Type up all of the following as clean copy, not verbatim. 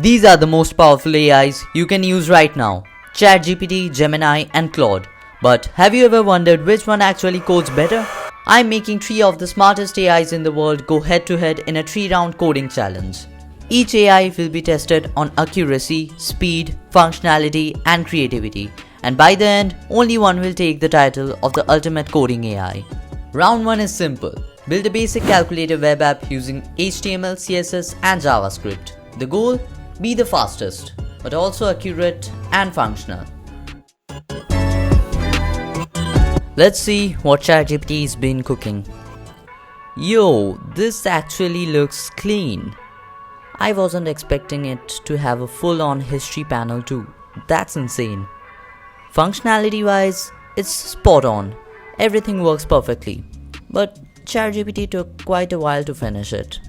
These are the most powerful AIs you can use right now: ChatGPT, Gemini, and Claude. But have you ever wondered which one actually codes better? I'm making 3 of the smartest AIs in the world go head to head in a 3-round coding challenge. Each AI will be tested on accuracy, speed, functionality, and creativity. And by the end, only one will take the title of the ultimate coding AI. Round 1 is simple. Build a basic calculator web app using HTML, CSS, and JavaScript. The goal? Be the fastest, but also accurate and functional. Let's see what ChatGPT's been cooking. Yo, this actually looks clean. I wasn't expecting it to have a full-on history panel too. That's insane. Functionality wise, it's spot on. Everything works perfectly. But ChatGPT took quite a while to finish it.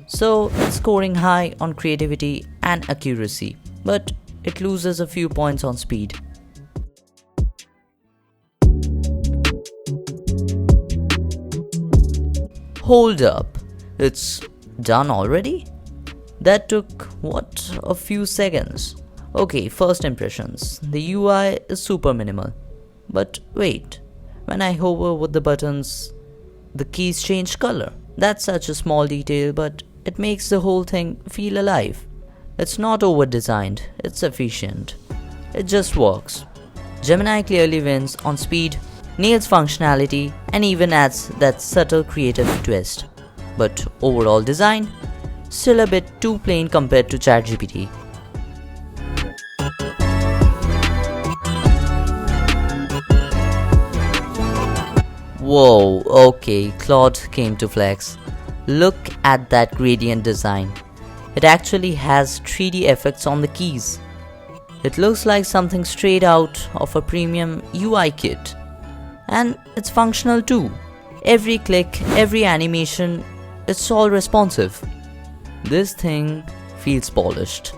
So it's scoring high on creativity and accuracy, but it loses a few points on speed. Hold up, it's done already? That took a few seconds. Okay, first impressions. The UI is super minimal. But wait, when I hover with the buttons, the keys change color. That's such a small detail, but it makes the whole thing feel alive. It's not over-designed, it's efficient. It just works. Gemini clearly wins on speed, nails functionality, and even adds that subtle creative twist. But overall design, still a bit too plain compared to ChatGPT. Whoa, okay, Claude came to flex. Look at that gradient design. It actually has 3D effects on the keys. It looks like something straight out of a premium UI kit. And it's functional too. Every click, every animation, it's all responsive. This thing feels polished.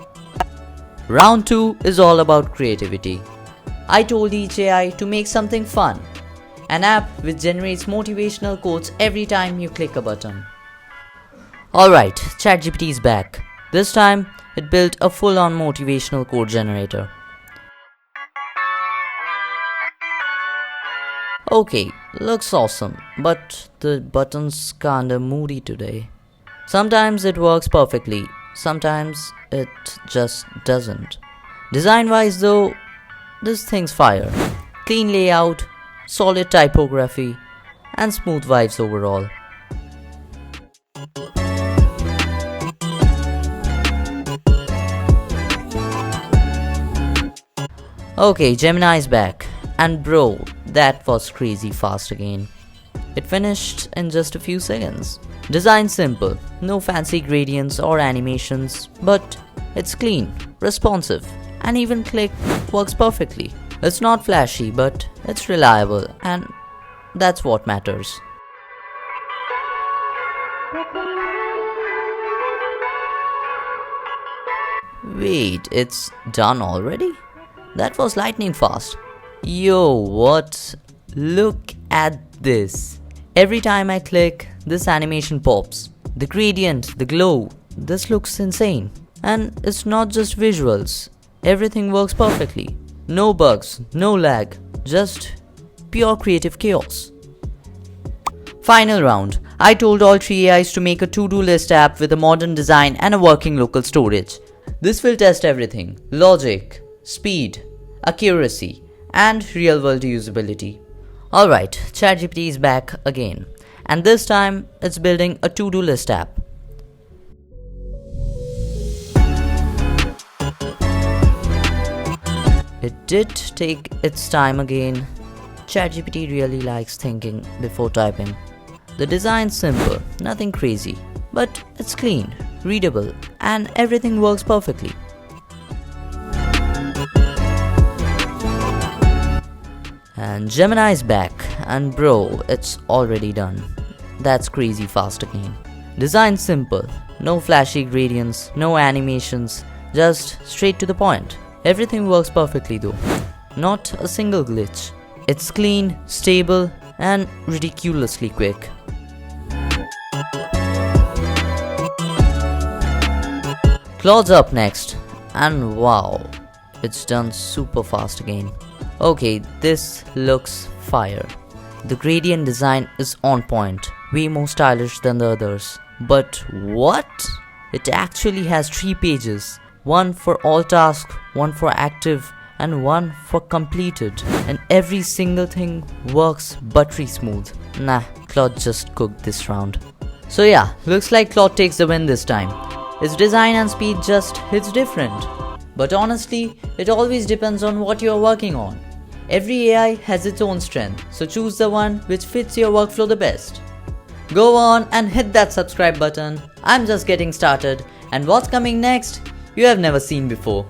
Round 2 is all about creativity. I told each AI to make something fun. An app which generates motivational quotes every time you click a button. Alright, ChatGPT is back. This time, it built a full-on motivational code generator. Okay, looks awesome, but the buttons kinda moody today. Sometimes it works perfectly, sometimes it just doesn't. Design-wise though, this thing's fire. Clean layout, solid typography, and smooth vibes overall. Okay, Gemini is back. And bro, that was crazy fast again. It finished in just a few seconds. Design simple, no fancy gradients or animations, but it's clean, responsive, and even click works perfectly. It's not flashy, but it's reliable, and that's what matters. Wait, it's done already? That was lightning fast. Yo, what? Look at this. Every time I click, this animation pops. The gradient, the glow, this looks insane. And it's not just visuals. Everything works perfectly. No bugs, no lag, just pure creative chaos. Final round. I told all 3 AIs to make a to-do list app with a modern design and a working local storage. This will test everything: logic, speed, accuracy, and real-world usability. Alright, ChatGPT is back again, and this time it's building a to-do list app. It did take its time again. ChatGPT really likes thinking before typing. The design's simple, nothing crazy, but it's clean, readable, and everything works perfectly. And Gemini is back, and bro, it's already done. That's crazy fast again. Design simple, no flashy gradients, no animations, just straight to the point. Everything works perfectly though, not a single glitch. It's clean, stable, and ridiculously quick. Claude's up next, and wow, it's done super fast again. Okay, this looks fire. The gradient design is on point, way more stylish than the others. But what? It actually has 3 pages. One for all tasks, one for active, and one for completed. And every single thing works buttery smooth. Nah, Claude just cooked this round. So yeah, looks like Claude takes the win this time. Its design and speed just hits different. But honestly, it always depends on what you're working on. Every AI has its own strength, so choose the one which fits your workflow the best. Go on and hit that subscribe button. I'm just getting started, and what's coming next, you have never seen before.